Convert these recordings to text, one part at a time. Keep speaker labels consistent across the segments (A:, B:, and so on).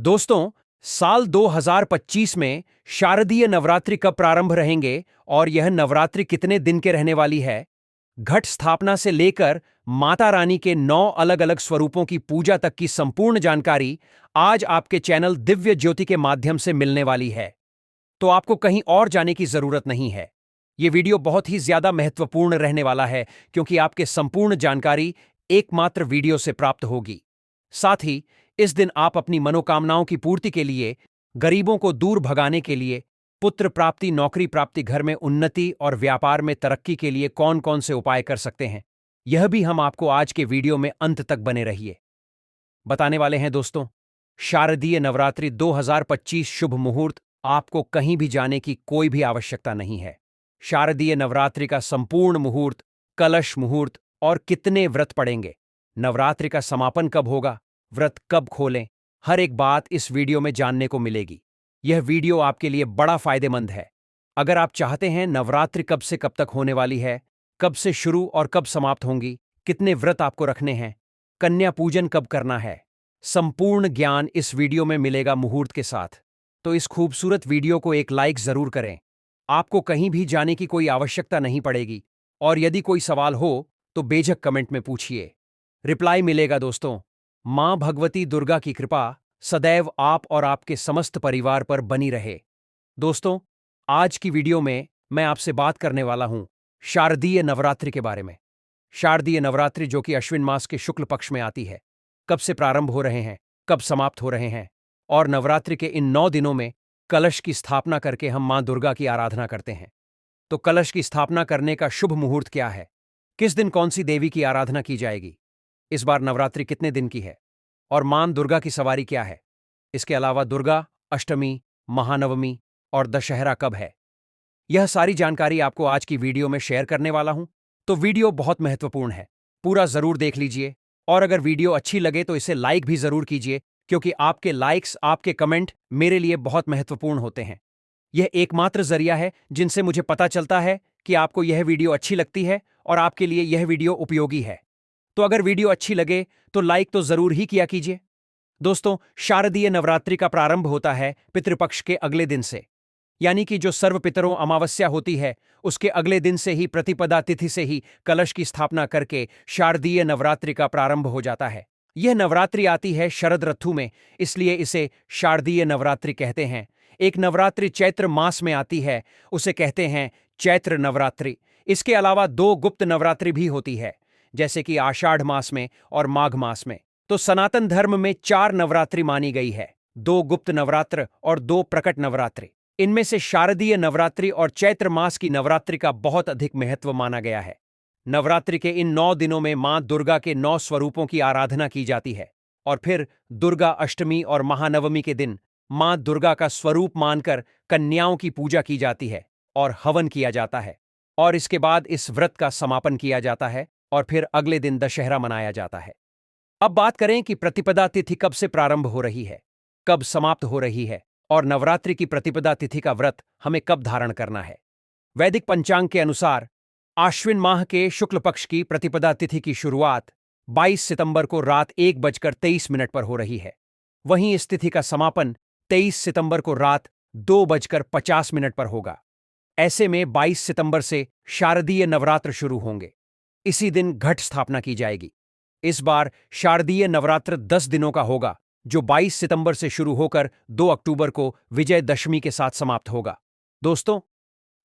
A: दोस्तों, साल 2025 में शारदीय नवरात्रि कब प्रारंभ रहेंगे और यह नवरात्रि कितने दिन के रहने वाली है? घट स्थापना से लेकर माता रानी के 9 अलग-अलग स्वरूपों की पूजा तक की संपूर्ण जानकारी आज आपके चैनल दिव्य ज्योति के माध्यम से मिलने वाली है। तो आपको कहीं और जाने की जरूरत नहीं है। यह वीडियो बहुत ही ज्यादा महत्वपूर्ण रहने वाला है क्योंकि आपके संपूर्ण जानकारी एकमात्र वीडियो से प्राप्त होगी। साथ ही इस दिन आप अपनी मनोकामनाओं की पूर्ति के लिए, गरीबों को दूर भगाने के लिए, पुत्र प्राप्ति, नौकरी प्राप्ति, घर में उन्नति और व्यापार में तरक्की के लिए कौन कौन से उपाय कर सकते हैं, यह भी हम आपको आज के वीडियो में अंत तक बने रहिए बताने वाले हैं। दोस्तों, शारदीय नवरात्रि 2025 शुभ मुहूर्त। आपको कहीं भी जाने की कोई भी आवश्यकता नहीं है। शारदीय नवरात्रि का संपूर्ण मुहूर्त, कलश मुहूर्त और कितने व्रत पड़ेंगे, नवरात्रि का समापन कब होगा, व्रत कब खोलें, हर एक बात इस वीडियो में जानने को मिलेगी। यह वीडियो आपके लिए बड़ा फायदेमंद है। अगर आप चाहते हैं नवरात्रि कब से कब तक होने वाली है, कब से शुरू और कब समाप्त होंगी, कितने व्रत आपको रखने हैं, कन्या पूजन कब करना है, संपूर्ण ज्ञान इस वीडियो में मिलेगा मुहूर्त के साथ। तो इस खूबसूरत वीडियो को एक लाइक जरूर करें। आपको कहीं भी जाने की कोई आवश्यकता नहीं पड़ेगी और यदि कोई सवाल हो तो बेझिझक कमेंट में पूछिए, रिप्लाई मिलेगा। दोस्तों, मां भगवती दुर्गा की कृपा सदैव आप और आपके समस्त परिवार पर बनी रहे। दोस्तों, आज की वीडियो में मैं आपसे बात करने वाला हूं शारदीय नवरात्रि के बारे में। शारदीय नवरात्रि जो कि अश्विन मास के शुक्ल पक्ष में आती है, कब से प्रारंभ हो रहे हैं, कब समाप्त हो रहे हैं, और नवरात्रि के इन 9 दिनों में कलश की स्थापना करके हम मां दुर्गा की आराधना करते हैं। तो कलश की स्थापना करने का शुभ मुहूर्त क्या है, किस दिन कौन सी देवी की आराधना की जाएगी, इस बार नवरात्रि कितने दिन की है और मां दुर्गा की सवारी क्या है, इसके अलावा दुर्गा अष्टमी, महानवमी और दशहरा कब है, यह सारी जानकारी आपको आज की वीडियो में शेयर करने वाला हूं। तो वीडियो बहुत महत्वपूर्ण है, पूरा जरूर देख लीजिए। और अगर वीडियो अच्छी लगे तो इसे लाइक भी जरूर कीजिए क्योंकि आपके लाइक्स, आपके कमेंट मेरे लिए बहुत महत्वपूर्ण होते हैं। यह एकमात्र जरिया है जिनसे मुझे पता चलता है कि आपको यह वीडियो अच्छी लगती है और आपके लिए यह वीडियो उपयोगी है। तो अगर वीडियो अच्छी लगे तो लाइक तो जरूर ही किया कीजिए। दोस्तों, शारदीय नवरात्रि का प्रारंभ होता है पितृपक्ष के अगले दिन से, यानी कि जो सर्व पितरों अमावस्या होती है उसके अगले दिन से ही, प्रतिपदा तिथि से ही कलश की स्थापना करके शारदीय नवरात्रि का प्रारंभ हो जाता है। यह नवरात्रि आती है शरद ऋतु में, इसलिए इसे शारदीय नवरात्रि कहते हैं। एक नवरात्रि चैत्र मास में आती है, उसे कहते हैं चैत्र नवरात्रि। इसके अलावा 2 गुप्त नवरात्रि भी होती है, जैसे कि आषाढ़ मास में और माघ मास में। तो सनातन धर्म में 4 नवरात्रि मानी गई है, 2 गुप्त नवरात्र और 2 प्रकट नवरात्रि। इनमें से शारदीय नवरात्रि और चैत्र मास की नवरात्रि का बहुत अधिक महत्व माना गया है। नवरात्रि के इन 9 दिनों में मां दुर्गा के 9 स्वरूपों की आराधना की जाती है और फिर दुर्गा अष्टमी और महानवमी के दिन मां दुर्गा का स्वरूप मानकर कन्याओं की पूजा की जाती है और हवन किया जाता है, और इसके बाद इस व्रत का समापन किया जाता है और फिर अगले दिन दशहरा मनाया जाता है। अब बात करें कि प्रतिपदा तिथि कब से प्रारंभ हो रही है, कब समाप्त हो रही है और नवरात्रि की प्रतिपदा तिथि का व्रत हमें कब धारण करना है। वैदिक पंचांग के अनुसार आश्विन माह के शुक्ल पक्ष की प्रतिपदा तिथि की शुरुआत 22 सितंबर को रात 1:23 पर हो रही है। वहीं इस तिथि का समापन 23 सितंबर को रात 2:50 पर होगा। ऐसे में 22 सितंबर से शारदीय नवरात्र शुरू होंगे। इसी दिन घट स्थापना की जाएगी। इस बार शारदीय नवरात्र 10 दिनों का होगा, जो 22 सितंबर से शुरू होकर 2 अक्टूबर को विजयदशमी के साथ समाप्त होगा। दोस्तों,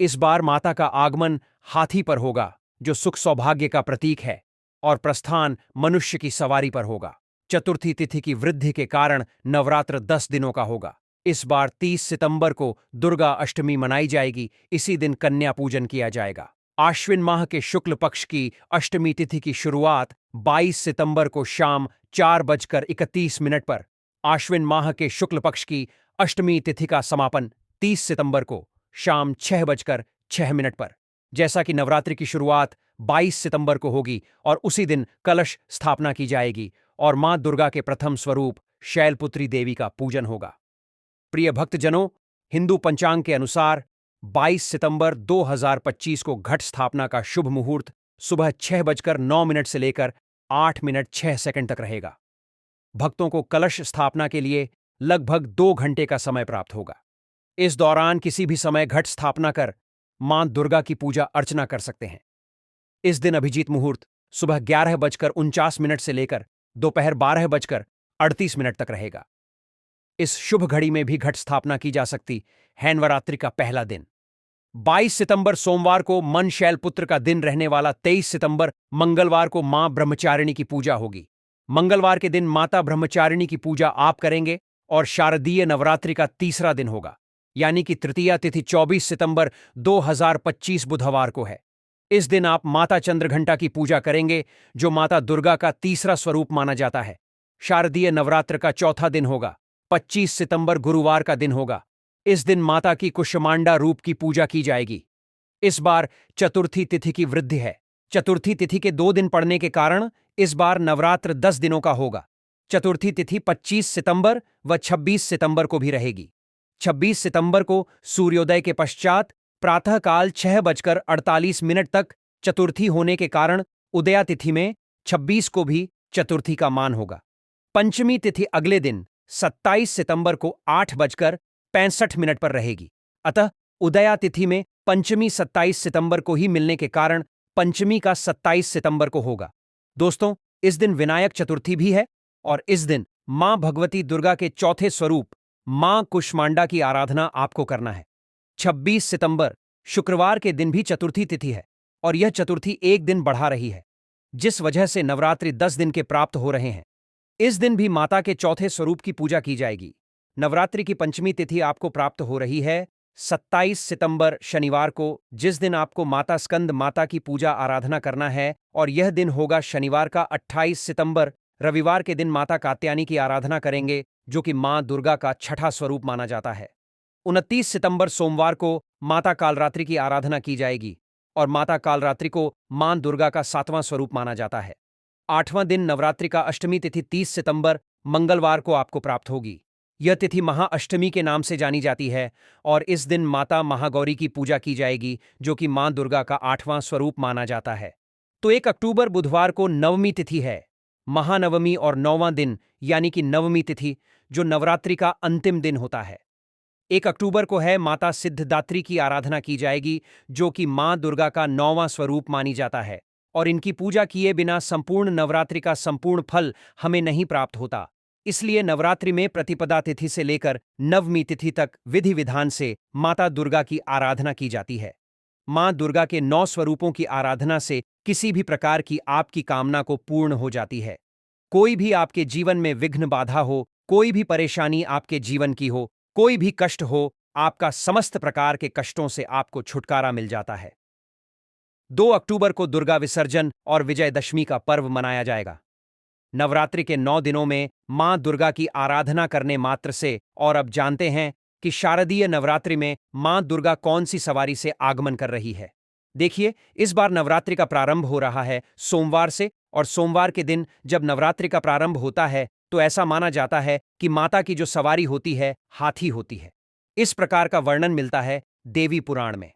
A: इस बार माता का आगमन हाथी पर होगा, जो सुख सौभाग्य का प्रतीक है, और प्रस्थान मनुष्य की सवारी पर होगा। चतुर्थी तिथि की वृद्धि के कारण नवरात्र 10 दिनों का होगा। इस बार 30 सितंबर को दुर्गा अष्टमी मनाई जाएगी। इसी दिन कन्या पूजन किया जाएगा। आश्विन माह के शुक्ल पक्ष की अष्टमी तिथि की शुरुआत 22 सितंबर को शाम 4:31 पर, आश्विन माह के शुक्ल पक्ष की अष्टमी तिथि का समापन 30 सितंबर को शाम 6:06 पर। जैसा कि नवरात्रि की शुरुआत 22 सितंबर को होगी और उसी दिन कलश स्थापना की जाएगी और मां दुर्गा के प्रथम स्वरूप शैलपुत्री देवी का पूजन होगा। प्रिय भक्तजनों, हिंदू पंचांग के अनुसार 22 सितंबर 2025 को घट स्थापना का शुभ मुहूर्त सुबह 6:09 से लेकर 8:06 तक रहेगा। भक्तों को कलश स्थापना के लिए लगभग 2 घंटे का समय प्राप्त होगा। इस दौरान किसी भी समय घट स्थापना कर मां दुर्गा की पूजा अर्चना कर सकते हैं। इस दिन अभिजीत मुहूर्त सुबह 11:49 से लेकर दोपहर 12:38 तक रहेगा। इस शुभ घड़ी में भी घट स्थापना की जा सकती है। नवरात्रि का पहला दिन 22 सितंबर सोमवार को मन शैलपुत्र का दिन रहने वाला 23 सितंबर मंगलवार को मां ब्रह्मचारिणी की पूजा होगी। मंगलवार के दिन माता ब्रह्मचारिणी की पूजा आप करेंगे और शारदीय नवरात्रि का तीसरा दिन होगा, यानी कि तृतीया तिथि 24 सितंबर 2025 बुधवार को है। इस दिन आप माता चंद्रघंटा की पूजा करेंगे, जो माता दुर्गा का तीसरा स्वरूप माना जाता है। शारदीय नवरात्र का चौथा दिन होगा, 25 सितंबर गुरुवार का दिन होगा। इस दिन माता की कुष्मांडा रूप की पूजा की जाएगी। इस बार चतुर्थी तिथि की वृद्धि है। चतुर्थी तिथि के 2 दिन पड़ने के कारण इस बार नवरात्र 10 दिनों का होगा। चतुर्थी तिथि 25 सितंबर व 26 सितंबर को भी रहेगी। 26 सितंबर को सूर्योदय के पश्चात प्रातःकाल 6:48 तक चतुर्थी होने के कारण उदया तिथि में 26 को भी चतुर्थी का मान होगा। पंचमी तिथि अगले दिन 27 सितंबर को 8:65 पर रहेगी। अतः उदया तिथि में पंचमी 27 सितंबर को ही मिलने के कारण पंचमी का 27 सितंबर को होगा। दोस्तों, इस दिन विनायक चतुर्थी भी है और इस दिन मां भगवती दुर्गा के चौथे स्वरूप मां कुष्मांडा की आराधना आपको करना है। 26 सितंबर शुक्रवार के दिन भी चतुर्थी तिथि है और यह चतुर्थी एक दिन बढ़ा रही है, जिस वजह से नवरात्रि 10 दिन के प्राप्त हो रहे हैं। इस दिन भी माता के चौथे स्वरूप की पूजा की जाएगी। नवरात्रि की पंचमी तिथि आपको प्राप्त हो रही है 27 सितंबर शनिवार को, जिस दिन आपको माता स्कंद माता की पूजा आराधना करना है और यह दिन होगा शनिवार का। 28 सितंबर रविवार के दिन माता कात्यायनी की आराधना करेंगे, जो कि मां दुर्गा का छठा स्वरूप माना जाता है। 29 सितंबर सोमवार को माता कालरात्रि की आराधना की जाएगी और माता कालरात्रि को मां दुर्गा का 7वां स्वरूप माना जाता है। 8वां दिन नवरात्रि का अष्टमी तिथि 30 सितंबर मंगलवार को आपको प्राप्त होगी। यह तिथि महाअष्टमी के नाम से जानी जाती है और इस दिन माता महागौरी की पूजा की जाएगी, जो कि मां दुर्गा का 8वां स्वरूप माना जाता है। तो 1 अक्टूबर बुधवार को नवमी तिथि है। महानवमी और 9वां दिन यानी कि नवमी तिथि, जो नवरात्रि का अंतिम दिन होता है। 1 अक्टूबर को है माता सिद्धिदात्री की आराधना की जाएगी, जो कि मां दुर्गा का 9वां स्वरूप मानी जाता है और इनकी पूजा किए बिना संपूर्ण नवरात्रि का संपूर्ण फल हमें नहीं प्राप्त होता। इसलिए नवरात्रि में प्रतिपदा तिथि से लेकर नवमी तिथि तक विधि विधान से माता दुर्गा की आराधना की जाती है। मां दुर्गा के 9 स्वरूपों की आराधना से किसी भी प्रकार की आपकी कामना को पूर्ण हो जाती है। कोई भी आपके जीवन में विघ्न बाधा हो, कोई भी परेशानी आपके जीवन की हो, कोई भी कष्ट हो, आपका समस्त प्रकार के कष्टों से आपको छुटकारा मिल जाता है। 2 अक्टूबर को दुर्गा विसर्जन और विजयदशमी का पर्व मनाया जाएगा। नवरात्रि के 9 दिनों में मां दुर्गा की आराधना करने मात्र से, और अब जानते हैं कि शारदीय नवरात्रि में मां दुर्गा कौन सी सवारी से आगमन कर रही है। देखिए, इस बार नवरात्रि का प्रारंभ हो रहा है सोमवार से, और सोमवार के दिन जब नवरात्रि का प्रारंभ होता है तो ऐसा माना जाता है कि माता की जो सवारी होती है हाथी होती है। इस प्रकार का वर्णन मिलता है देवी पुराण में।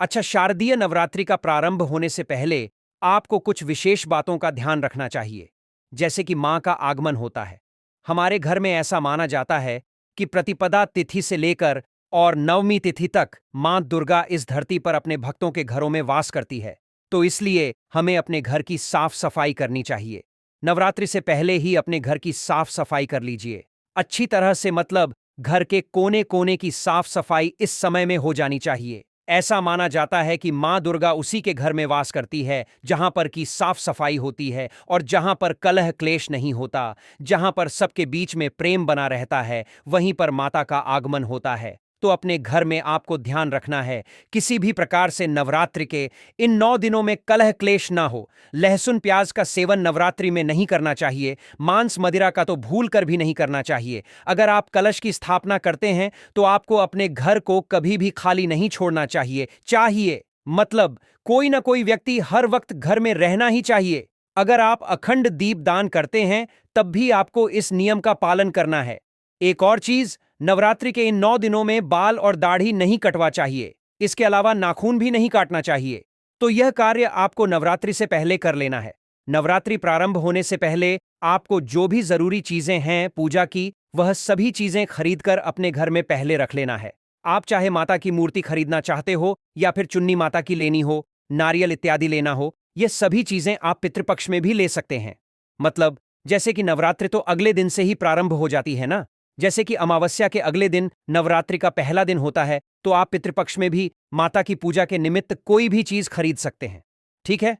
A: अच्छा, शारदीय नवरात्रि का प्रारंभ होने से पहले आपको कुछ विशेष बातों का ध्यान रखना चाहिए, जैसे कि मां का आगमन होता है। हमारे घर में ऐसा माना जाता है कि प्रतिपदा तिथि से लेकर और नवमी तिथि तक मां दुर्गा इस धरती पर अपने भक्तों के घरों में वास करती है, तो इसलिए हमें अपने घर की साफ सफाई करनी चाहिए। नवरात्रि से पहले ही अपने घर की साफ सफाई कर लीजिए अच्छी तरह से, मतलब घर के कोने कोने की साफ सफाई इस समय में हो जानी चाहिए। ऐसा माना जाता है कि मां दुर्गा उसी के घर में वास करती है जहां पर की साफ सफाई होती है और जहां पर कलह क्लेश नहीं होता, जहां पर सबके बीच में प्रेम बना रहता है, वहीं पर माता का आगमन होता है। तो अपने घर में आपको ध्यान रखना है किसी भी प्रकार से नवरात्रि के इन 9 दिनों में कलह क्लेश ना हो। लहसुन प्याज का सेवन नवरात्रि में नहीं करना चाहिए। मांस मदिरा का तो भूल कर भी नहीं करना चाहिए। अगर आप कलश की स्थापना करते हैं तो आपको अपने घर को कभी भी खाली नहीं छोड़ना चाहिए, मतलब कोई ना कोई व्यक्ति हर वक्त घर में रहना ही चाहिए। अगर आप अखंड दीप दान करते हैं तब भी आपको इस नियम का पालन करना है। एक और चीज, नवरात्रि के इन 9 दिनों में बाल और दाढ़ी नहीं कटवा चाहिए। इसके अलावा नाखून भी नहीं काटना चाहिए। तो यह कार्य आपको नवरात्रि से पहले कर लेना है। नवरात्रि प्रारंभ होने से पहले आपको जो भी जरूरी चीजें हैं पूजा की, वह सभी चीजें खरीदकर अपने घर में पहले रख लेना है। आप चाहे माता की मूर्ति खरीदना चाहते हो या फिर चुन्नी माता की लेनी हो, नारियल इत्यादि लेना हो, ये सभी चीजें आप पितृपक्ष में भी ले सकते हैं। मतलब जैसे कि नवरात्रि तो अगले दिन से ही प्रारंभ हो जाती है ना। जैसे कि अमावस्या के अगले दिन नवरात्रि का पहला दिन होता है, तो आप पितृपक्ष में भी माता की पूजा के निमित्त कोई भी चीज खरीद सकते हैं। ठीक है।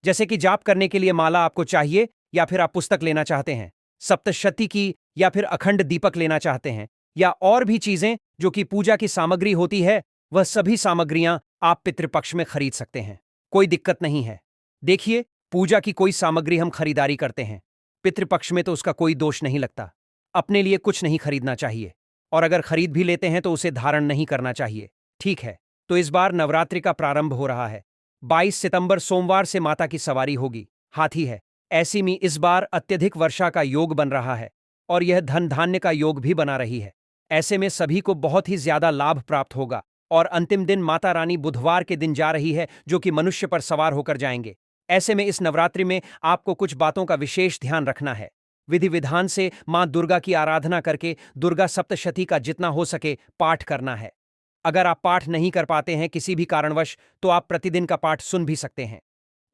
A: जैसे कि जाप करने के लिए माला आपको चाहिए, या फिर आप पुस्तक लेना चाहते हैं, सप्तशती की या फिर अखंड दीपक लेना चाहते हैं, या और भी चीजें जो कि पूजा की सामग्री होती है, वह सभी सामग्रियां आप पितृपक्ष में खरीद सकते हैं। कोई दिक्कत नहीं है। देखिए, पूजा की कोई सामग्री हम खरीदारी करते हैं, पितृपक्ष में तो उसका कोई दोष नहीं लगता। अपने लिए कुछ नहीं खरीदना चाहिए, और अगर खरीद भी लेते हैं तो उसे धारण नहीं करना चाहिए। ठीक है। तो इस बार नवरात्रि का प्रारंभ हो रहा है। 22 सितंबर सोमवार से माता की सवारी होगी। हाथी है। ऐसी में इस बार अत्यधिक वर्षा का योग बन रहा है, और यह धन धान्य का योग भी बना रही है। ऐसे में सभी को बहुत ही ज्यादा लाभ प्राप्त होगा। और अंतिम दिन माता रानी बुधवार के दिन जा रही है, जो कि मनुष्य पर सवार होकर जाएंगे। ऐसे में इस नवरात्रि में आपको कुछ बातों का विशेष ध्यान रखना है। विधि विधान से मां दुर्गा की आराधना करके दुर्गा सप्तशती का जितना हो सके पाठ करना है। अगर आप पाठ नहीं कर पाते हैं किसी भी कारणवश, तो आप प्रतिदिन का पाठ सुन भी सकते हैं।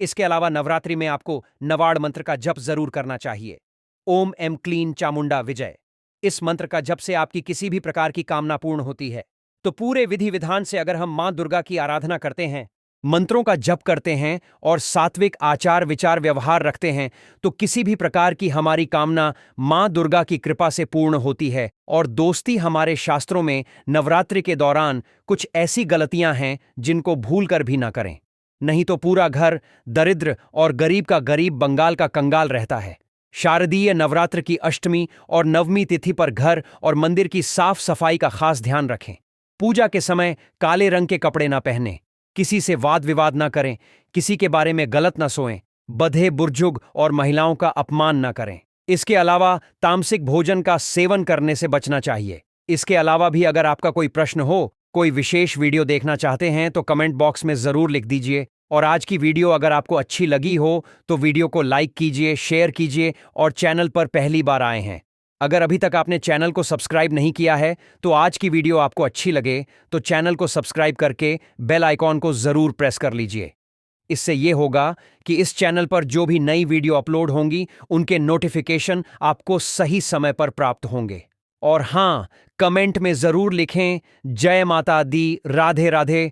A: इसके अलावा नवरात्रि में आपको नवाड़ मंत्र का जप जरूर करना चाहिए। ओम एम क्लीन चामुंडा विजय। इस मंत्र का जप से आपकी किसी भी प्रकार की कामना पूर्ण होती है। तो पूरे विधि विधान से अगर हम मां दुर्गा की आराधना करते हैं, मंत्रों का जप करते हैं और सात्विक आचार विचार व्यवहार रखते हैं, तो किसी भी प्रकार की हमारी कामना मां दुर्गा की कृपा से पूर्ण होती है। और दोस्ती, हमारे शास्त्रों में नवरात्रि के दौरान कुछ ऐसी गलतियां हैं जिनको भूल कर भी ना करें, नहीं तो पूरा घर दरिद्र और गरीब का गरीब बंगाल का कंगाल रहता है। शारदीय नवरात्र की अष्टमी और नवमी तिथि पर घर और मंदिर की साफ सफाई का खास ध्यान रखें। पूजा के समय काले रंग के कपड़े ना पहनें, किसी से वाद विवाद ना करें, किसी के बारे में गलत ना सोएं, बधे बुर्जुग और महिलाओं का अपमान ना करें। इसके अलावा तामसिक भोजन का सेवन करने से बचना चाहिए। इसके अलावा भी अगर आपका कोई प्रश्न हो, कोई विशेष वीडियो देखना चाहते हैं, तो कमेंट बॉक्स में जरूर लिख दीजिए। और आज की वीडियो अगर आपको अच्छी लगी हो तो वीडियो को लाइक कीजिए, शेयर कीजिए, और चैनल पर पहली बार आए हैं, अगर अभी तक आपने चैनल को सब्सक्राइब नहीं किया है, तो आज की वीडियो आपको अच्छी लगे तो चैनल को सब्सक्राइब करके बेल आइकॉन को जरूर प्रेस कर लीजिए। इससे यह होगा कि इस चैनल पर जो भी नई वीडियो अपलोड होंगी उनके नोटिफिकेशन आपको सही समय पर प्राप्त होंगे। और हाँ, कमेंट में जरूर लिखें जय माता दी, राधे राधे।